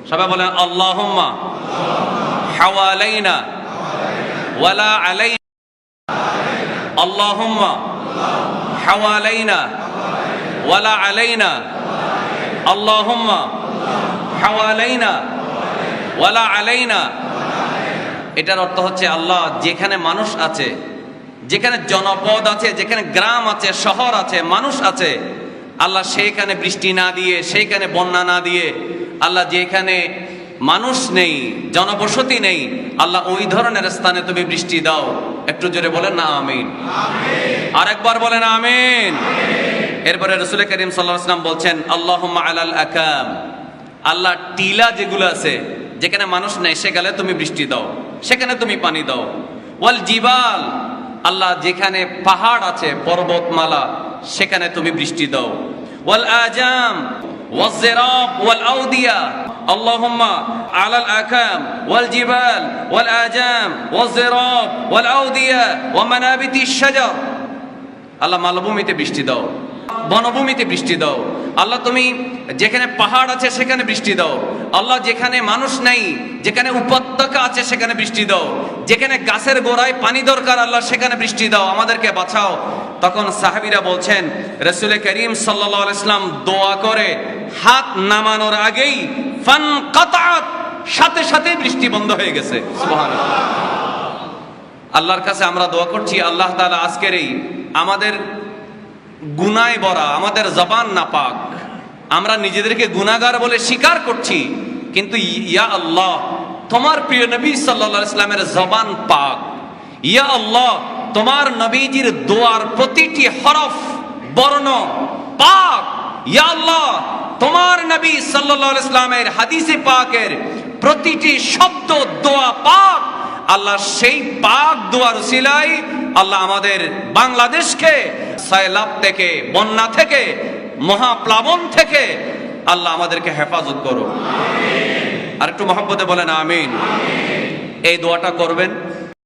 সবাই বলেন আল্লাহুম্মা হাওয়ালাইনা ওয়ালা আলাইনা, আল্লাহুম্মা হাওয়ালাইনা ওয়ালা আলাইনা, আল্লাহুম্মা হাওয়ালাইনা ওয়ালা আলাইনা। এটার অর্থ হচ্ছে আল্লাহ যেখানে মানুষ আছে, যেখানে জনপদ আছে, যেখানে গ্রাম আছে, শহর আছে, মানুষ আছে, আল্লাহ সেইখানে বৃষ্টি না দিয়ে, সেইখানে বন্যা না দিয়ে, আল্লাহ যেখানে মানুষ নেই, জনবসতি নেই, আল্লাহ ওই ধরনের স্থানে তুমি বৃষ্টি দাও। একটু জোরে বলেন না আমিন। আরেকবার বলেন আমিন। এরপরে রাসূল করিম সাল্লাল্লাহু আলাইহি ওয়াসাল্লাম বলছেন আল্লাহুম্মা আলাল আকাম, আল্লাহ টিলা যেগুলো আছে, যেখানে মানুষ নেই, সেখানে তুমি বৃষ্টি দাও, সেখানে তুমি পানি দাও। ওয়াল জিবাল, আল্লাহ যেখানে পাহাড় আছে, পর্বতমালা, সেখানে তুমি বৃষ্টি দাও। ওয়াল আজাম ওয়াজ জিরাব ওয়াল আউদিয়া, আল্লাহুম্মা আলাল আকাম ওয়াল জিবাল ওয়াল আজাম ওয়াজ জিরাব ওয়াল আউদিয়া ওয়া মানাবিতিশ শাজার, আল্লাহ মালভূমিতে বৃষ্টি দাও, বনভূমিতে বৃষ্টি দাও। আল্লাহ তুমি যেখানে পাহাড় আছে সেখানে বৃষ্টি দাও। আল্লাহ যেখানে মানুষ নেই, যেখানে উপত্যকা আছে সেখানে বৃষ্টি দাও। যেখানে গাছের গোড়ায় পানি দরকার আল্লাহ সেখানে বৃষ্টি দাও, আমাদেরকে বাঁচাও। তখন সাহাবীরা বলছেন রাসূল করিম সাল্লাল্লাহু আলাইহি ওয়াসাল্লাম দোয়া করে হাত নামানোর আগেই ফানকাতাত, সাথে সাথে বৃষ্টি বন্ধ হয়ে গেছে। সুবহানাল্লাহ। আল্লাহর কাছে আমরা দোয়া করছি, আল্লাহ তাআলা আজকের এই আমাদের গুনায় ভরা, আমাদের জবান নাপাক, আমরা নিজেদেরকে গুনাহগার বলে স্বীকার করছি, কিন্তু ইয়া আল্লাহ তোমার প্রিয় নবী সাল্লাল্লাহু আলাইহি ওয়াসাল্লামের জবান পাক। ইয়া আল্লাহ তোমার নবীজির দোয়ার প্রতিটি হরফ বর্ণ পাক। ইয়া আল্লাহ তোমার নবী সাল্লাল্লাহু আলাইহি ওয়াসাল্লামের হাদিসে পাকের প্রতিটি শব্দ দোয়া পাক। আল্লাহ সেই পাক দোয়ার উসিলায় আল্লাহ আমাদের বাংলাদেশকে সয়লাব থেকে, বন্যা থেকে, মহাপ্লাবন থেকে আল্লাহ আমাদেরকে হেফাজত করো। আর একটু মহব্বতে বলেন আমিন। এই দোয়াটা করবেন।